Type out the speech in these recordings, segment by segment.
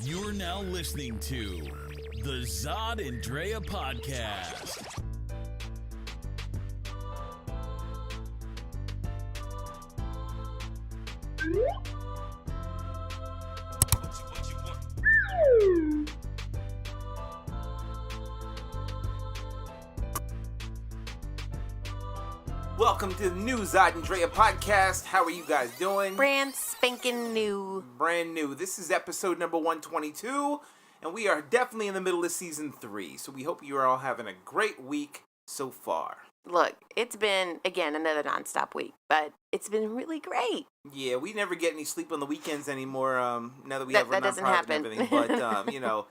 You're now listening to the Zod and Drea podcast. Welcome to the new Zod and Drea podcast. How are you guys doing? Brand spanking new. Brand new. This is episode number 122, and we are definitely in the middle of season 3. So we hope you are all having a great week so far. Look, it's been, again, another nonstop week, but it's been really great. Yeah, we never get any sleep on the weekends anymore, now that we have our That doesn't nonprofit happen. and everything. But,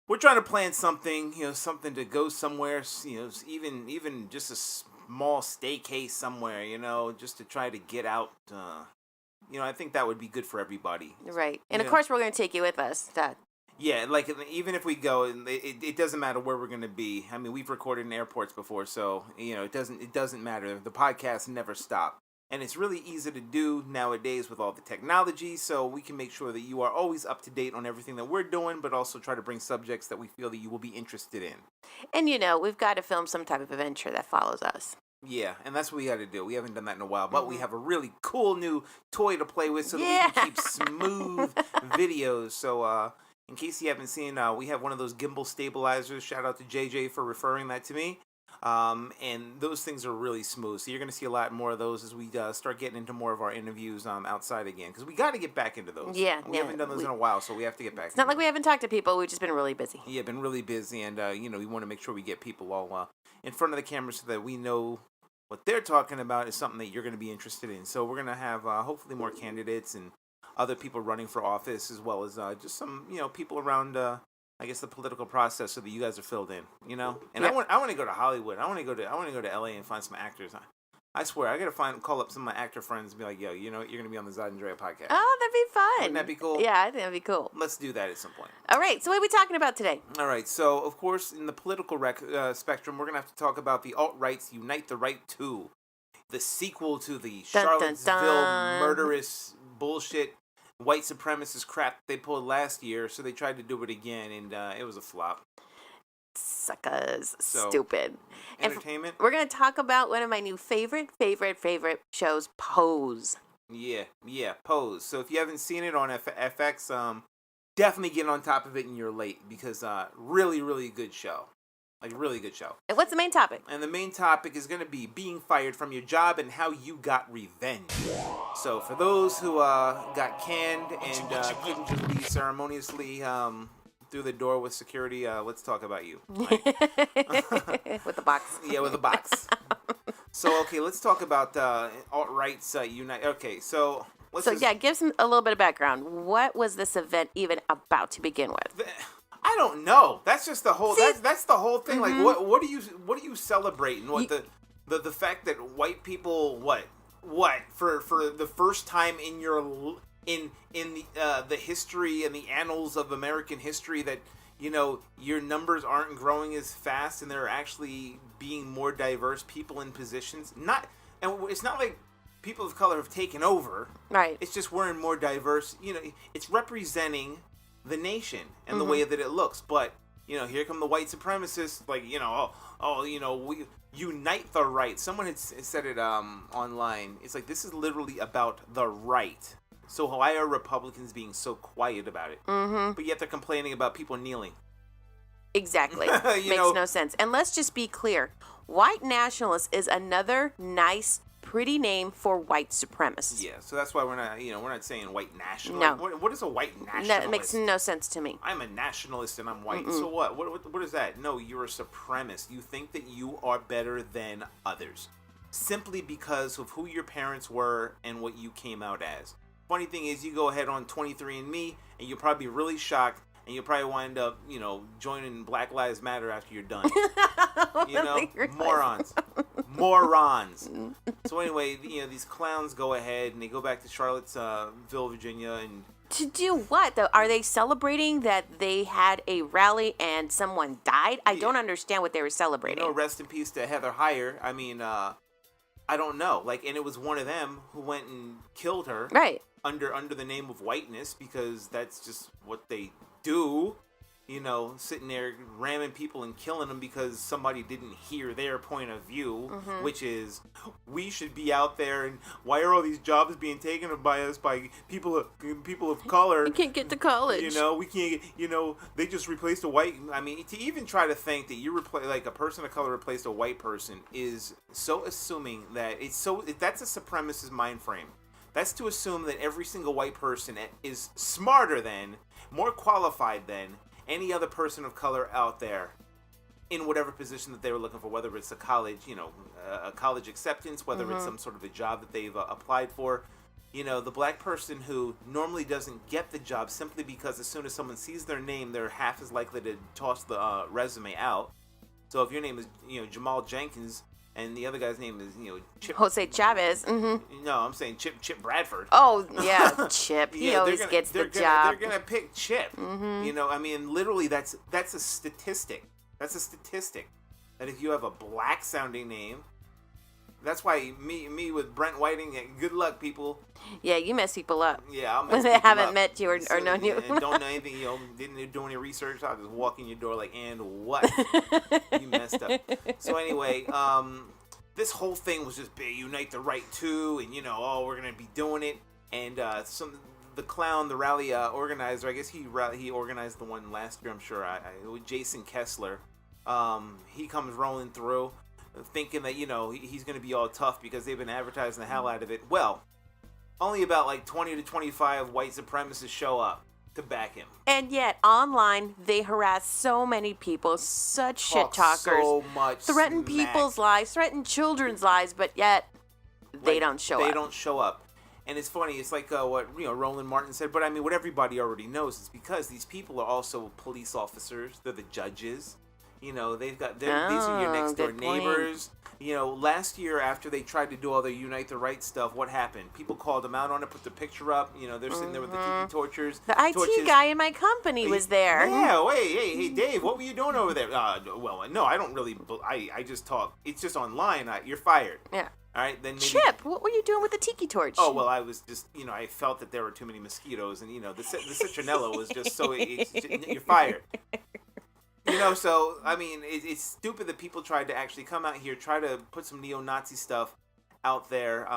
we're trying to plan something, something to go somewhere, even just a small staycase somewhere, just to try to get out. I think that would be good for everybody. Right. And, of course, we're going to take you with us. Yeah, like, even if we go, it doesn't matter where we're going to be. I mean, we've recorded in airports before, so, it doesn't matter. The podcast never stop. And it's really easy to do nowadays with all the technology, so we can make sure that you are always up to date on everything that we're doing, but also try to bring subjects that we feel that you will be interested in. And, we've got to film some type of adventure that follows us. Yeah, and that's what we got to do. We haven't done that in a while, but we have a really cool new toy to play with so that we can keep smooth videos. So, in case you haven't seen, we have one of those gimbal stabilizers. Shout out to JJ for referring that to me. And those things are really smooth. So you're going to see a lot more of those as we start getting into more of our interviews outside again. Because we got to get back into those. Yeah. We haven't done those in a while, so we have to get back. It's not like we haven't talked to people. We've just been really busy. Yeah, been really busy. And, we want to make sure we get people all in front of the camera so that we know what they're talking about is something that you're going to be interested in. So we're going to have hopefully more candidates and other people running for office, as well as just some people around I guess the political process, so that you guys are filled in. And I want to go to Hollywood. I want to go to LA and find some actors. I swear, I gotta call up some of my actor friends and be like, yo, you're gonna be on the Zod and Drea podcast. Oh, that'd be fun. Wouldn't that be cool? Yeah, I think that'd be cool. Let's do that at some point. All right, so what are we talking about today? All right, so of course in the political spectrum, we're gonna have to talk about the alt-rights Unite the Right 2, the sequel to the Charlottesville murderous bullshit white supremacist crap they pulled last year. So they tried to do it again, and it was a flop. Suckers. Stupid. Entertainment. We're going to talk about one of my new favorite shows, Pose. Yeah, Pose. So if you haven't seen it on FX, definitely get on top of it and you're late, because really, really good show. Like, really good show. And what's the main topic? And the main topic is going to be being fired from your job and how you got revenge. So for those who got canned and couldn't just be ceremoniously through the door with security, let's talk about you. With the box. Yeah, with a box. So, okay, let's talk about alt-rights Unite. Okay, so give some a little bit of background. What was this event even about to begin with? I don't know. That's just the whole. That's the whole thing. Mm-hmm. Like, what are you celebrating? What the fact that white people what for the first time in the history and the annals of American history that your numbers aren't growing as fast and there are actually being more diverse people in positions. It's not like people of color have taken over. Right. It's just we're in more diverse. It's representing the nation and the way that it looks, but here come the white supremacists, like we unite the right. Someone had said it online. It's like, this is literally about the right. So why are Republicans being so quiet about it? But yet they're complaining about people kneeling. Exactly. Makes no sense. And let's just be clear, white nationalist is another nice, pretty name for white supremacists. Yeah, so that's why we're not saying white nationalist. No. What is a white nationalist? That makes no sense to me. I'm a nationalist and I'm white. So what? What is that? No, you're a supremacist. You think that you are better than others simply because of who your parents were and what you came out as. Funny thing is, you go ahead on 23andMe and you'll probably be really shocked, and you'll probably wind up, joining Black Lives Matter after you're done. Morons. So anyway, these clowns go ahead and they go back to Charlottesville, Virginia, and to do what though? Are they celebrating that they had a rally and someone died? I don't understand what they were celebrating. Rest in peace to Heather Heyer. I mean, I don't know. Like, and it was one of them who went and killed her. Right. under the name of whiteness, because that's just what they do. You know, sitting there ramming people and killing them because somebody didn't hear their point of view, which is, we should be out there, and why are all these jobs being taken by us by people of color? We can't get to college. You know, we can't. You know, they just replaced a white. I mean, to even try to think that you like a person of color replaced a white person is so assuming that that's a supremacist mind frame. That's to assume that every single white person is smarter than, more qualified than any other person of color out there in whatever position that they were looking for, whether it's a college, a college acceptance, whether it's some sort of a job that they've applied for. You know, the black person who normally doesn't get the job simply because as soon as someone sees their name, they're half as likely to toss the resume out. So if your name is, Jamal Jenkins, and the other guy's name is, Chip. Jose Chavez. Mm-hmm. No, I'm saying Chip Bradford. Oh, yeah, Chip. He always gets the job. They're going to pick Chip. Mm-hmm. I mean, literally, that's a statistic. That's a statistic. That if you have a black-sounding name, that's why me with Brent Whiting, good luck, people. Yeah, you mess people up. Yeah, I'll mess when they people haven't up. met you or known you. And don't know anything, didn't do any research. I'll just walk in your door like, and what? You messed up. So anyway, this whole thing was just big. Unite the Right too, and we're gonna be doing it. And the clown, the rally organizer, I guess he organized the one last year. I'm sure. Jason Kessler. He comes rolling through, thinking that he's gonna be all tough because they've been advertising the hell out of it. Well, only about like 20 to 25 white supremacists show up to back him. And yet, online, they harass so many people, such shit talkers. So much threaten people's lives, threaten children's lives, but yet, they don't show up. They don't show up. And it's funny, it's like what Roland Martin said, but I mean, what everybody already knows is because these people are also police officers, they're the judges. These are your next door neighbors. Last year after they tried to do all the Unite the Right stuff, what happened? People called them out on it, put the picture up. They're sitting there with the tiki torches. The IT guy in my company was there. Yeah, hey, Dave, what were you doing over there? Well, no, I don't really. I just talk. It's just online. You're fired. Yeah. All right, then maybe. Chip, what were you doing with the tiki torch? Oh, well, I was just, I felt that there were too many mosquitoes, and the citronella was just so. You're fired. So, I mean, it's stupid that people tried to actually come out here, try to put some neo-Nazi stuff out there,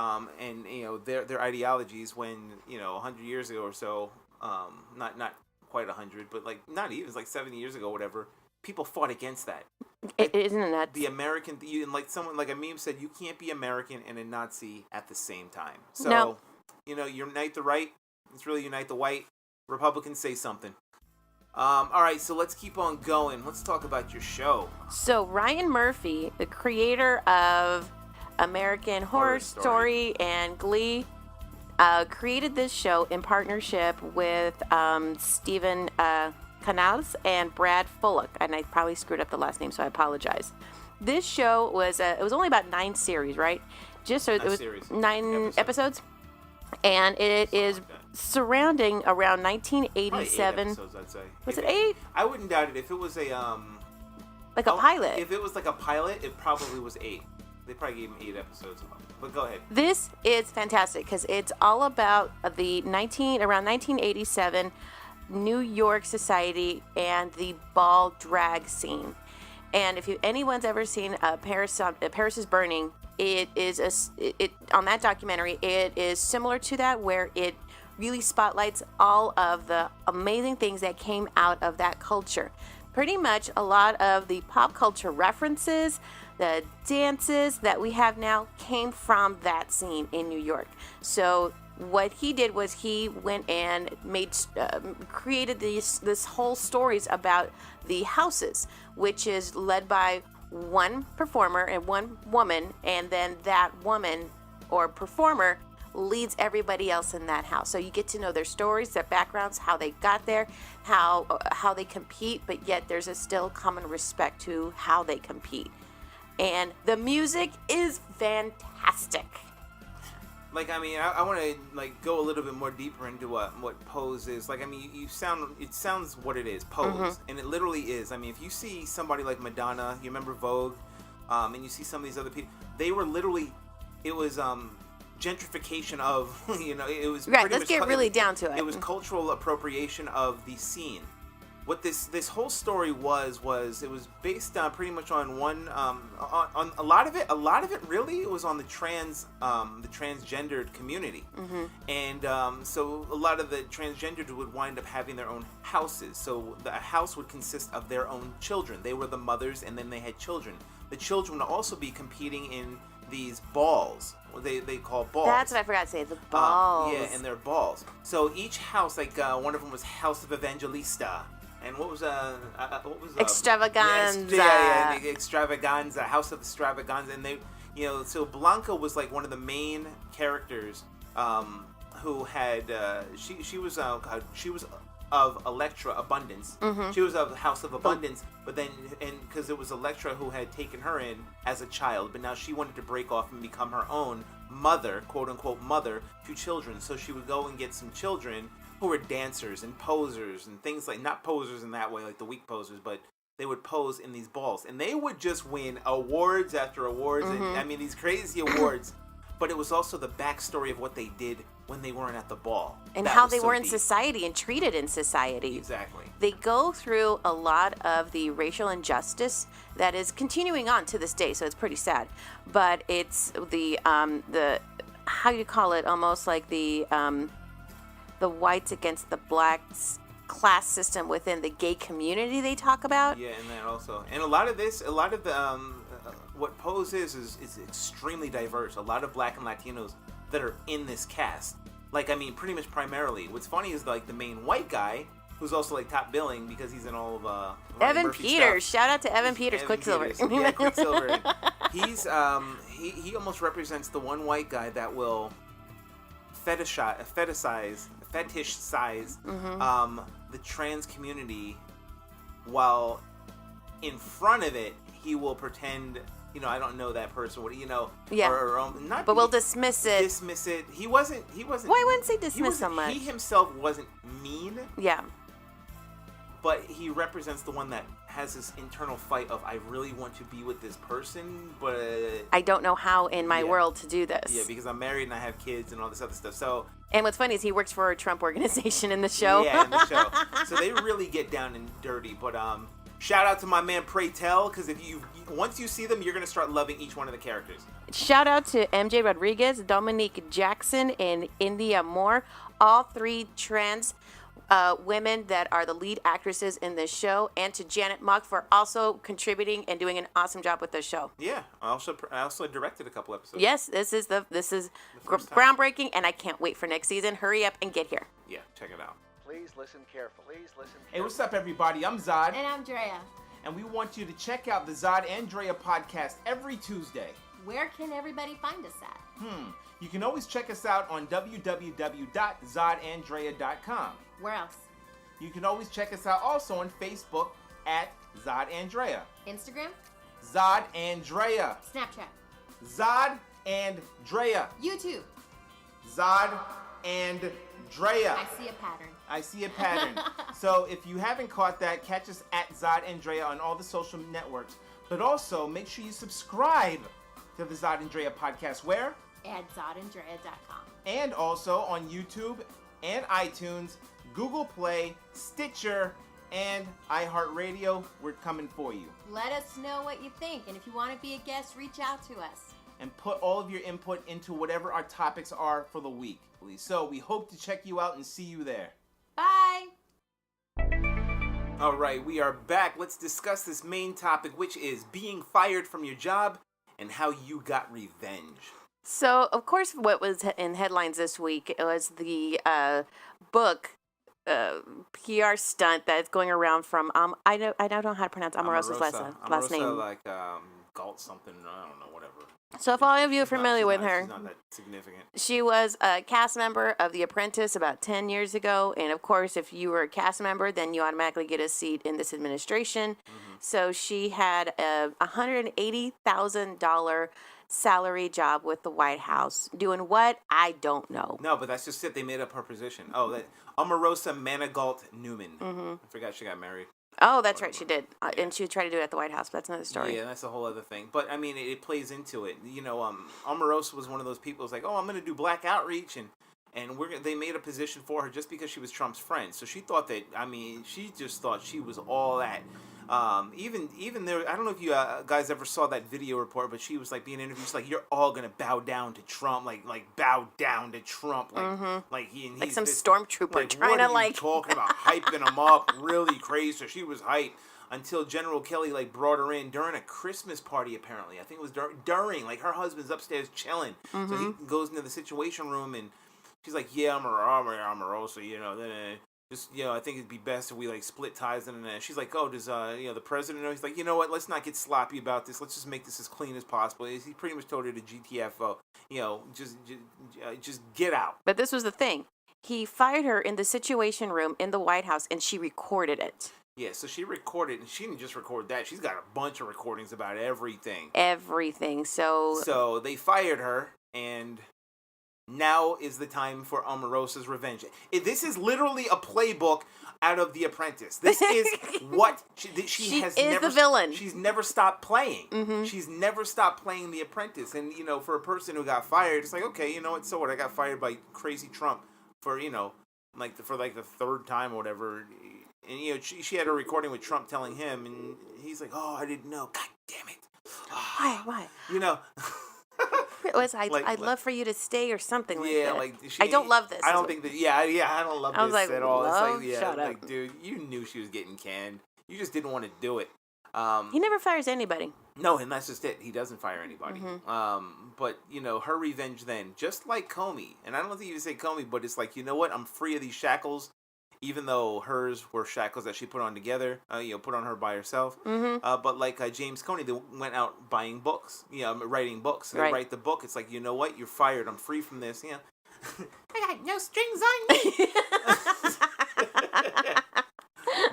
and, their ideologies when, 100 years ago or so, not quite 100, but, like, not even, it's like 70 years ago, whatever, people fought against that. Isn't that... The American, and like someone, like a meme said, you can't be American and a Nazi at the same time. So, no. Unite the Right, it's really Unite the White. Republicans say something. All right, so let's keep on going. Let's talk about your show. So Ryan Murphy, the creator of American Horror Story and Glee, created this show in partnership with Stephen Canals and Brad Fullock, and I probably screwed up the last name, so I apologize. This show was it was only about 9 series, right? It was series. 9 episodes, and it is surrounding around 1987. 8 episodes, I'd say. Was it 8? I wouldn't doubt it if it was a like a pilot. If it was like a pilot, it probably was 8. They probably gave him 8 episodes. But go ahead. This is fantastic because it's all about around 1987 New York society and the ball drag scene. And if anyone's ever seen Paris is Burning, it is on that documentary. It is similar to that, where it really spotlights all of the amazing things that came out of that culture. Pretty much a lot of the pop culture references, the dances that we have now came from that scene in New York. So what he did was he went and created this whole stories about the houses, which is led by one performer and one woman, and then that woman or performer leads everybody else in that house. So you get to know their stories, their backgrounds, how they got there, how they compete, but yet there's a still common respect to how they compete. And the music is fantastic. Like, I mean, I want to like go a little bit more deeper into what Pose is. Like, I mean, it sounds what it is, Pose, and it literally is. I mean, if you see somebody like Madonna, you remember Vogue, and you see some of these other people, they were literally, it was gentrification of, it was Right, pretty let's much get really down to it. It was cultural appropriation of the scene. What this whole story was it was based pretty much on one on a lot of it really it was on the transgendered community. And so a lot of the transgendered would wind up having their own houses. So the house would consist of their own children. They were the mothers, and then they had children. The children would also be competing in these balls. They call balls. That's what I forgot to say. The balls. Yeah, and they're balls. So each house, like one of them was House of Evangelista. And what was Extravaganza. Yeah, the Extravaganza, House of Extravaganza, and they, so Blanca was like one of the main characters, who had she was of Electra Abundance. She was of House of Abundance, but then because it was Electra who had taken her in as a child, but now she wanted to break off and become her own mother, quote unquote mother, to children. So she would go and get some children who were dancers and posers and things like, not posers in that way, like the weak posers, but they would pose in these balls. And they would just win awards after awards, and I mean, these crazy awards. But it was also the backstory of what they did when they weren't at the ball. And how they were in society and treated in society. Exactly. They go through a lot of the racial injustice that is continuing on to this day, so it's pretty sad. But it's the how do you call it, almost like the whites against the blacks class system within the gay community they talk about. Yeah, and that also. And a lot of the what Pose is extremely diverse. A lot of Black and Latinos that are in this cast. Like, I mean, pretty much primarily. What's funny is, like, the main white guy, who's also, like, top billing because he's in all of Evan Murphy Peters. stuff. Shout out to Evan Peters, Quicksilver. Yeah, Quicksilver. He's he almost represents the one white guy that will fetish size the trans community, while in front of it he will pretend, I don't know that person, Yeah. But we'll dismiss it. He wasn't. Why wouldn't say dismiss so much? He himself wasn't mean. Yeah. But he represents the one that has this internal fight of, I really want to be with this person, but I don't know how in my world to do this. Yeah, because I'm married and I have kids and all this other stuff. So. And what's funny is he works for a Trump organization in the show. Yeah, in the show. So they really get down and dirty. But shout out to my man Pray Tell, because once you see them, you're gonna start loving each one of the characters. Shout out to MJ Rodriguez, Dominique Jackson, and India Moore, all three trans women that are the lead actresses in this show, and to Janet Mock for also contributing and doing an awesome job with this show. Yeah, I also directed a couple episodes. Yes, this is groundbreaking, and I can't wait for next season. Hurry up and get here. Yeah, check it out. Please listen carefully. Hey, what's up, everybody? I'm Zod. And I'm Drea. And we want you to check out the Zod and Drea podcast every Tuesday. Where can everybody find us at? You can always check us out on www.zodanddrea.com. Where else? You can always check us out also on Facebook at Zod and Drea. Instagram? Zod and Drea. Snapchat? Zod and Drea. YouTube? Zod and Drea. I see a pattern. So if you haven't caught that, catch us at Zod and Drea on all the social networks. But also, make sure you subscribe to the Zod and Drea podcast. Where? At zodanddrea.com. And also on YouTube and iTunes, Google Play, Stitcher, and iHeartRadio. We're coming for you. Let us know what you think. And if you want to be a guest, reach out to us. And put all of your input into whatever our topics are for the week. So we hope to check you out and see you there. Bye. All right, we are back. Let's discuss this main topic, which is being fired from your job and how you got revenge. So, of course, what was in headlines this week was the book PR stunt that's going around from I don't know how to pronounce Omarosa's last name. Like Galt something. I don't know, whatever. So if all of you are familiar with her, she's not that significant. She was a cast member of The Apprentice about 10 years ago. And of course, if you were a cast member, then you automatically get a seat in this administration. Mm-hmm. So she had a $180,000 salary job with the White House. Doing what? I don't know. No, but that's just it. They made up her position. Oh, that Omarosa Manigault Newman. Mm-hmm. I forgot she got married. Oh, that's right, she did. And she would try to do it at the White House, but that's another story. Yeah, that's a whole other thing. But I mean, it plays into it. Omarosa was one of those people who's like, oh, I'm going to do black outreach, and they made a position for her just because she was Trump's friend. So she thought that, she just thought she was all that. Even there, I don't know if you guys ever saw that video report, but she was like being interviewed. She's like, "You're all gonna bow down to Trump, like bow down to Trump, like he's like some this, stormtrooper like, trying to like talking about hyping him up, really crazy." So she was hyped until General Kelly like brought her in during a Christmas party. Apparently, I think it was during like her husband's upstairs chilling, so he goes into the Situation Room and she's like, "Yeah, I'm Omarosa, just, I think it'd be best if we, like, split ties." And she's like, "Oh, does, the president know?" He's like, "You know what, let's not get sloppy about this. Let's just make this as clean as possible." He pretty much told her to GTFO, just get out. But this was the thing. He fired her in the Situation Room in the White House, and she recorded it. Yeah, so she recorded, and she didn't just record that. She's got a bunch of recordings about everything. Everything, So they fired her, and... now is the time for Omarosa's revenge. This is literally a playbook out of The Apprentice. This is what she has is never, the villain. She's never stopped playing. She's never stopped playing The Apprentice. And, for a person who got fired, it's like, okay, you know what, so what? I got fired by crazy Trump for, for the third time or whatever. And, she had a recording with Trump telling him, and he's like, oh, I didn't know. God damn it. Why? It was I'd love for you to stay or something like that. Yeah, like I don't love this. I don't think that. Yeah, I don't love this at all. It's like, shut up. like, dude, you knew she was getting canned. You just didn't want to do it. He never fires anybody. No, and that's just it. He doesn't fire anybody. But her revenge then, just like Comey, and I don't think you say Comey, but it's like, you know what? I'm free of these shackles. Even though hers were shackles that she put on together, put on her by herself. But like James Coney, they went out buying books, writing books. They write the book. It's like, you know what? You're fired. I'm free from this. I got no strings on me.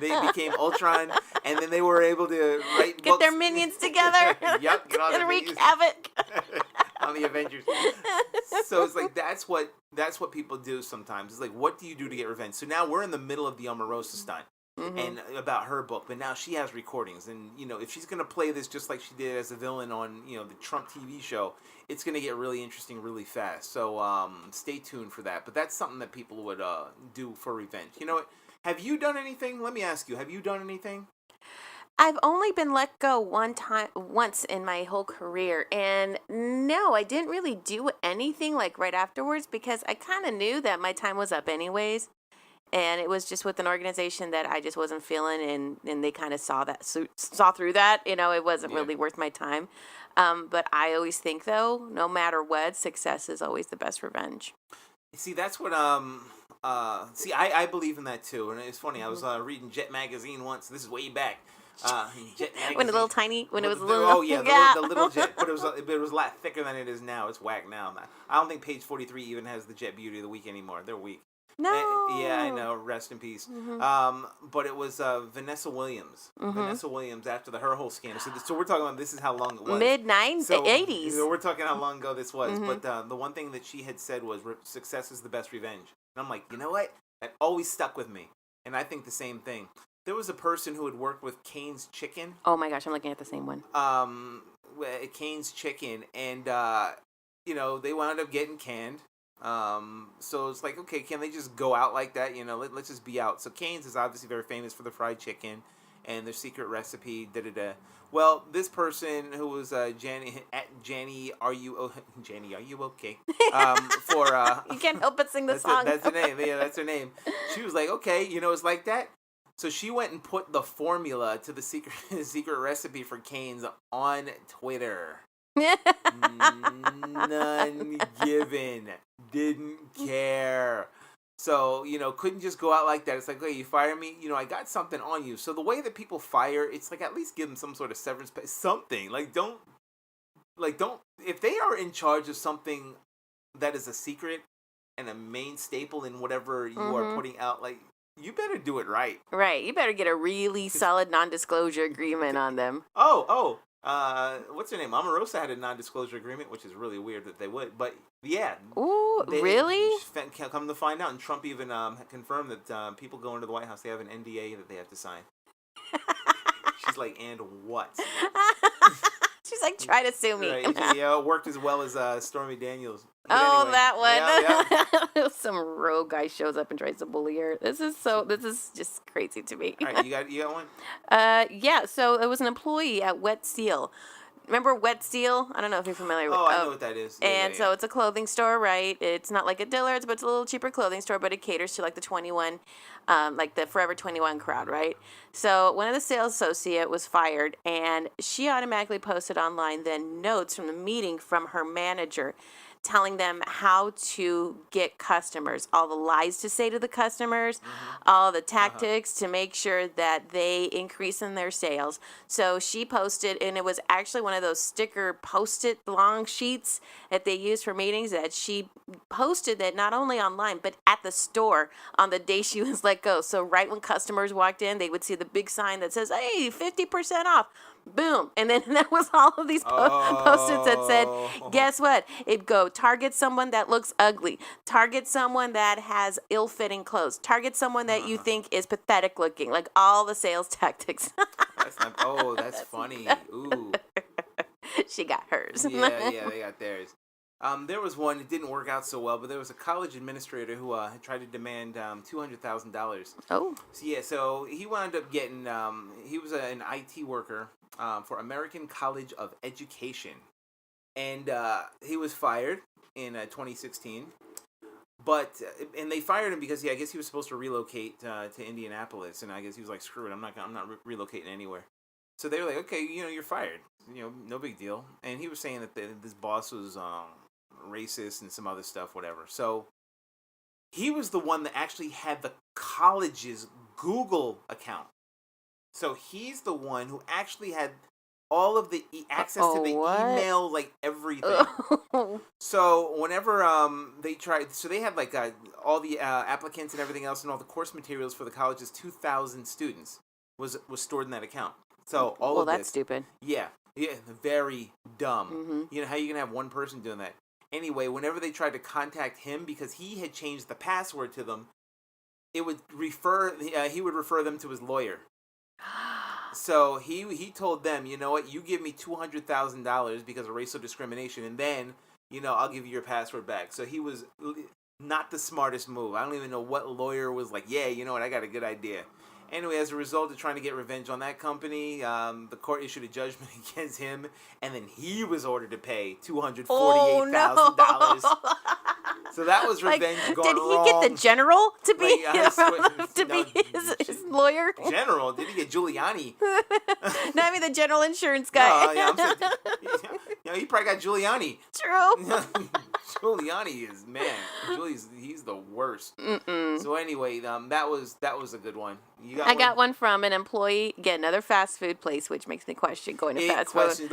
They became Ultron, and then they were able to write books. Get their minions together. Yep, get all and the wreak minions. havoc. On the Avengers. So it's like that's what people do sometimes. It's like, what do you do to get revenge? So now we're in the middle of the Omarosa stunt and about her book, but now she has recordings, and if she's gonna play this just like she did as a villain on the Trump TV show, it's gonna get really interesting really fast. So stay tuned for that. But that's something that people would do for revenge. You know what? Have you done anything? Let me ask you. Have you done anything? I've only been let go once in my whole career, and no, I didn't really do anything like right afterwards because I kind of knew that my time was up anyways, and it was just with an organization that I just wasn't feeling, and they kind of saw through that. It wasn't really worth my time. But I always think though, no matter what, success is always the best revenge. See, that's what I believe in that too, and it's funny. I was reading Jet magazine once. This is way back. Jet magazine. When it was a little. Oh yeah, the little Jet, but it was a lot thicker than it is now. It's whack now. I don't think page 43 even has the Jet Beauty of the Week anymore. They're weak. No. Yeah, I know. Rest in peace. But it was Vanessa Williams. Vanessa Williams after her whole scandal. So we're talking about this is how long it was. Mid-80s. So we're talking how long ago this was. But the one thing that she had said was success is the best revenge. And I'm like, you know what? That always stuck with me. And I think the same thing. There was a person who had worked with Cane's Chicken. Oh my gosh, I'm looking at the same one. Cane's Chicken, and they wound up getting canned. So it's like, okay, can they just go out like that? Let's just be out. So Cane's is obviously very famous for the fried chicken and their secret recipe. Well, this person who was Janny, are you okay? You can't help but sing the song. That's her name. Yeah, that's her name. She was like, okay, it's like that. So she went and put the formula to the secret recipe for Cane's on Twitter. None given. Didn't care. So, couldn't just go out like that. It's like, hey, you fire me, I got something on you. So the way that people fire, it's like at least give them some sort of severance pay, something. Don't, if they are in charge of something that is a secret and a main staple in whatever you are putting out, you better do it right. Right. You better get a really solid non-disclosure agreement on them. What's her name? Omarosa had a non-disclosure agreement, which is really weird that they would. But yeah. Ooh, really? Come to find out, and Trump even confirmed that people going to the White House, they have an NDA that they have to sign. She's like, and what? She's like, try to sue me. Right. Yeah, it worked as well as Stormy Daniels. But Oh, anyway, that one. Yeah. Some rogue guy shows up and tries to bully her. This is just crazy to me. All right, you got one? Yeah, so it was an employee at Wet Seal. Remember Wet Seal? I don't know if you're familiar with it. Oh, I know what that is. And so it's a clothing store, right? It's not like a Dillard's, but it's a little cheaper clothing store, but it caters to like the 21, like the Forever 21 crowd, right? So one of the sales associate was fired, and she automatically posted online then notes from the meeting from her manager telling them how to get customers, all the lies to say to the customers, all the tactics to make sure that they increase in their sales. So she posted, and it was actually one of those sticker post-it long sheets that they use for meetings, that she posted that not only online, but at the store on the day she was let go. So right when customers walked in, they would see the big sign that says, hey, 50% off. Boom. And then that was all of these post-its that said, guess what? It'd go target someone that looks ugly, target someone that has ill-fitting clothes, target someone that you think is pathetic looking, like all the sales tactics. That's funny. Ooh. She got hers. Yeah, they got theirs. There was one, it didn't work out so well, but there was a college administrator who had tried to demand $200,000. Oh. So he wound up getting, he was an IT worker for American College of Education. And he was fired in 2016. And they fired him because I guess he was supposed to relocate to Indianapolis. And I guess he was like, screw it, I'm not relocating anywhere. So they were like, okay, you're fired. No big deal. And he was saying that this boss was racist and some other stuff, whatever. So he was the one that actually had the college's Google account. So he's the one who actually had all of the access to the email, like everything. So whenever they tried, so they had like all the applicants and everything else and all the course materials for the college's 2,000 students was stored in that account. So all of this. Well, that's stupid. Yeah, very dumb. Mm-hmm. How you can have one person doing that? Anyway, whenever they tried to contact him because he had changed the password to them, it would he would refer them to his lawyer. So he told them, you know what, you give me $200,000 because of racial discrimination, and then I'll give you your password back. So he was not the smartest move. I don't even know what lawyer was like, yeah, you know what, I got a good idea. Anyway, as a result of trying to get revenge on that company, the court issued a judgment against him, and then he was ordered to pay $248,000. Oh, no. So that was revenge gone wrong. Did he get the general to be his lawyer? General? Did he get Giuliani? No, I mean the general insurance guy. He probably got Giuliani. True. Giuliani is, man. He's the worst. Mm-mm. So anyway, that was a good one. I got one from an employee. Again, another fast food place, which makes me question going to fast food.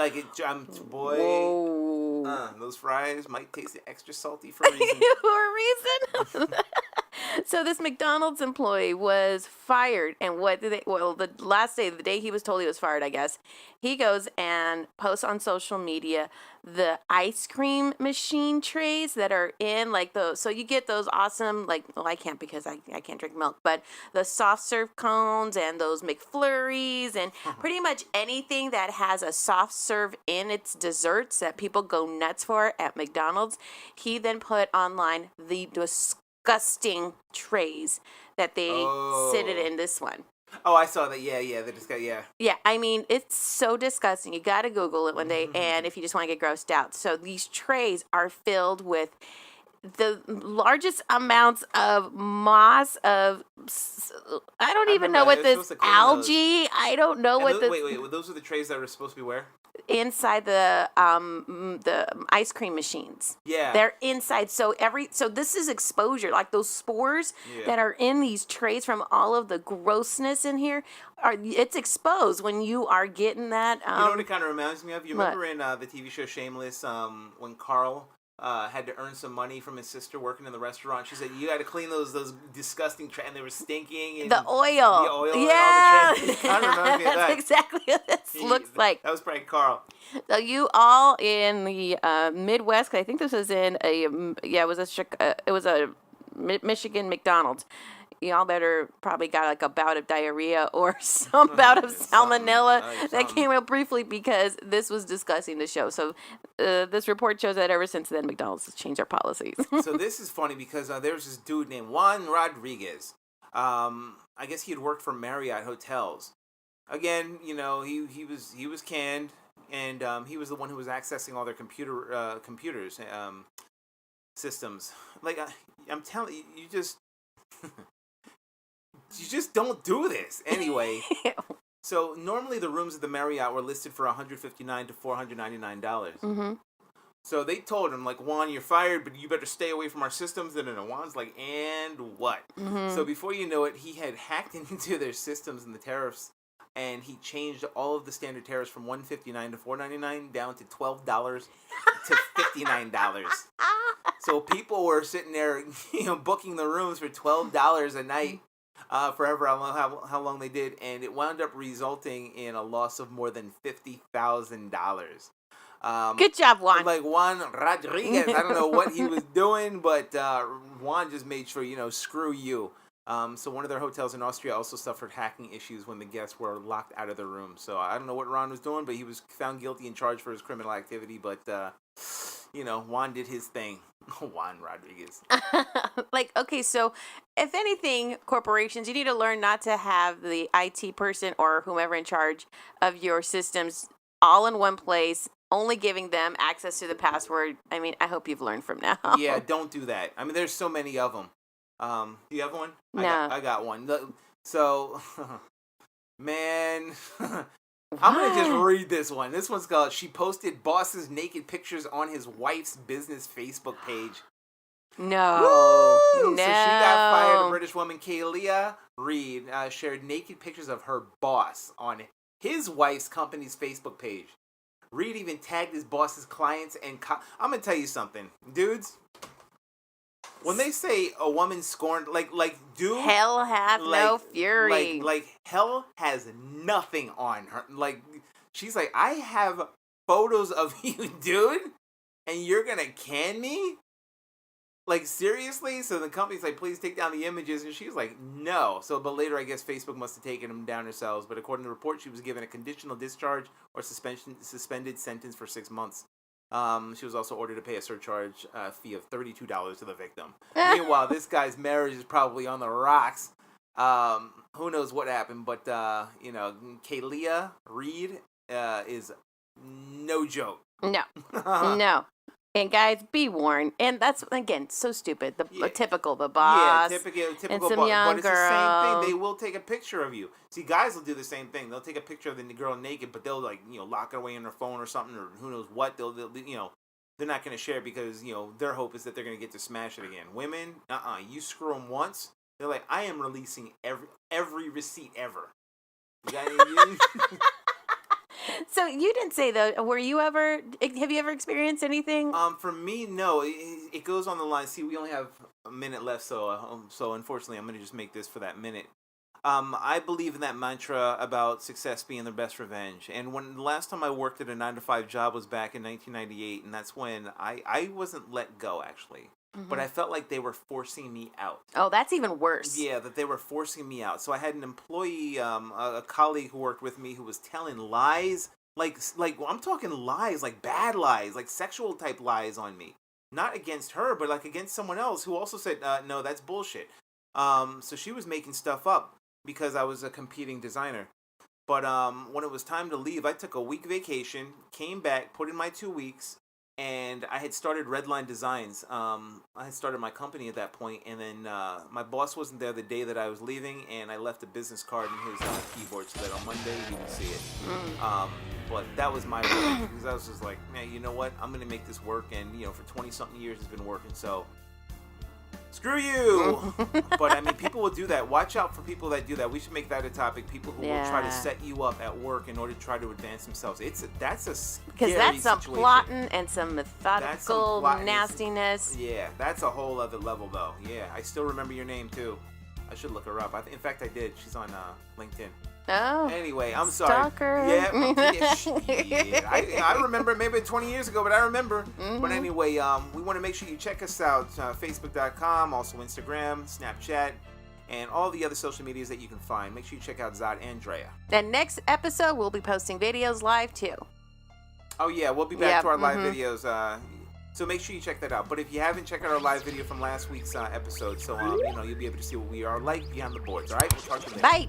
Those fries might taste extra salty for a reason. For a reason. So this McDonald's employee was fired, and the last day, the day he was told he was fired, I guess, he goes and posts on social media the ice cream machine trays that are in like those. So you get those awesome, like, well, I can't because I can't drink milk, but the soft serve cones and those McFlurries and pretty much anything that has a soft serve in its desserts that people go nuts for at McDonald's. He then put online the disgusting trays that they sit it in this one. Oh, I saw that. Yeah, they just got, yeah. Yeah, I mean, it's so disgusting. You got to Google it one day, and if you just want to get grossed out. So these trays are filled with the largest amounts of moss, I don't even know what this, algae, I don't know what this. Wait, those are the trays that were supposed to be where? Inside the ice cream machines. Yeah. They're inside. So this is exposure. Like those spores that are in these trays from all of the grossness in here, it's exposed when you are getting that. You know what it kind of reminds me of? You remember in the TV show Shameless, when Carl had to earn some money from his sister working in the restaurant. She said, you got to clean those disgusting trays, and they were stinking. And the oil. Yeah. And all the trays. I remember that. That's exactly what this looks like. That was probably Carl. So you all in the Midwest, 'cause I think this was in it was a Michigan McDonald's. y'all better probably got like a bout of diarrhea or some bout of salmonella that came up briefly, because this was discussing the show. So this report shows that ever since then, McDonald's has changed their policies. So this is funny because there's this dude named Juan Rodriguez. I guess he had worked for Marriott Hotels. Again, he was canned, and he was the one who was accessing all their computers systems. Like I'm telling you, you just don't do this anyway. So normally the rooms at the Marriott were listed for $159 to $499. Mm-hmm. So they told him, like, Juan, you're fired, but you better stay away from our systems. And then Juan's like, and what? Mm-hmm. So before you know it, he had hacked into their systems and the tariffs, and he changed all of the standard tariffs from $159 to $499 down to $12 to $59. So people were sitting there, booking the rooms for $12 a night, forever, how long they did, and it wound up resulting in a loss of more than $50,000. Good job, Juan. Like Juan Rodriguez, I don't know what he was doing, but Juan just made sure, screw you. So one of their hotels in Austria also suffered hacking issues when the guests were locked out of their room. So I don't know what Ron was doing, but he was found guilty and charged for his criminal activity. But, Juan did his thing. Juan Rodriguez. Okay, so if anything, corporations, you need to learn not to have the IT person or whomever in charge of your systems all in one place, only giving them access to the password. I mean, I hope you've learned from now. Yeah, don't do that. I mean, there's so many of them. Do you have one? No. I got one. So, man, I'm going to just read this one. This one's called, she posted boss's naked pictures on his wife's business Facebook page. No. Woo! No. So she got fired. A British woman, Kaylia Reed, shared naked pictures of her boss on his wife's company's Facebook page. Reed even tagged his boss's clients and... I'm going to tell you something. Dudes, when they say a woman scorned... dude... Hell hath no fury. Like, hell has nothing on her. Like, she's like, I have photos of you, dude, and you're going to can me? Like, seriously? So the company's like, please take down the images. And she's like, no. So, but later, I guess Facebook must have taken them down herself. But according to the report, she was given a conditional discharge or suspended sentence for 6 months. She was also ordered to pay a surcharge fee of $32 to the victim. Meanwhile, this guy's marriage is probably on the rocks. Who knows what happened? But, Kaylia Reed is no joke. No. No. And guys, be warned. And that's, again, so stupid. Typical, the boss. Yeah, typical and some boss. young But it's girl. the same thing. They will take a picture of you. See, guys will do the same thing. They'll take a picture of the girl naked, but they'll, lock it away in their phone or something, or who knows what. They're not going to share because, their hope is that they're going to get to smash it again. Women, you screw them once, they're like, I am releasing every receipt ever. You got any? So you didn't say, though, have you ever experienced anything? For me, no. It goes on the line. See, we only have a minute left, so unfortunately, I'm going to just make this for that minute. I believe in that mantra about success being the best revenge. And when the last time I worked at a 9-to-5 job was back in 1998, and that's when I wasn't let go, actually. Mm-hmm. But I felt like they were forcing me out. Oh, that's even worse. Yeah, that they were forcing me out. So I had an employee, a colleague who worked with me who was telling lies. Like I'm talking lies, like bad lies, like sexual type lies on me. Not against her, but like against someone else who also said, no, that's bullshit. So she was making stuff up because I was a competing designer. But when it was time to leave, I took a week vacation, came back, put in my 2 weeks, and I had started Redline Designs. I had started my company at that point, and then my boss wasn't there the day that I was leaving, and I left a business card in his keyboard so that on Monday he would see it. But that was my way, because I was just like, man, you know what? I'm going to make this work, and, for 20-something years it's been working, so screw you! But, I mean, people will do that. Watch out for people that do that. We should make that a topic. People who will try to set you up at work in order to try to advance themselves. That's a scary because that's some situation. plotting and some methodical nastiness. Yeah, that's a whole other level, though. Yeah, I still remember your name, too. I should look her up. In fact, I did. She's on LinkedIn. Oh. Anyway, I'm stalker. sorry. Yeah, shit. I remember maybe 20 years ago, but I remember. Mm-hmm. But anyway, we want to make sure you check us out. Facebook.com, also Instagram, Snapchat. and all the other social medias that you can find. Make sure you check out Zod and Drea. And next episode, we'll be posting videos live too. Oh yeah, we'll be back to our live videos. So make sure you check that out. But if you haven't checked out our live video from last week's episode, so you'll be able to see what we are like behind the boards. All right, we'll talk to you later. Bye.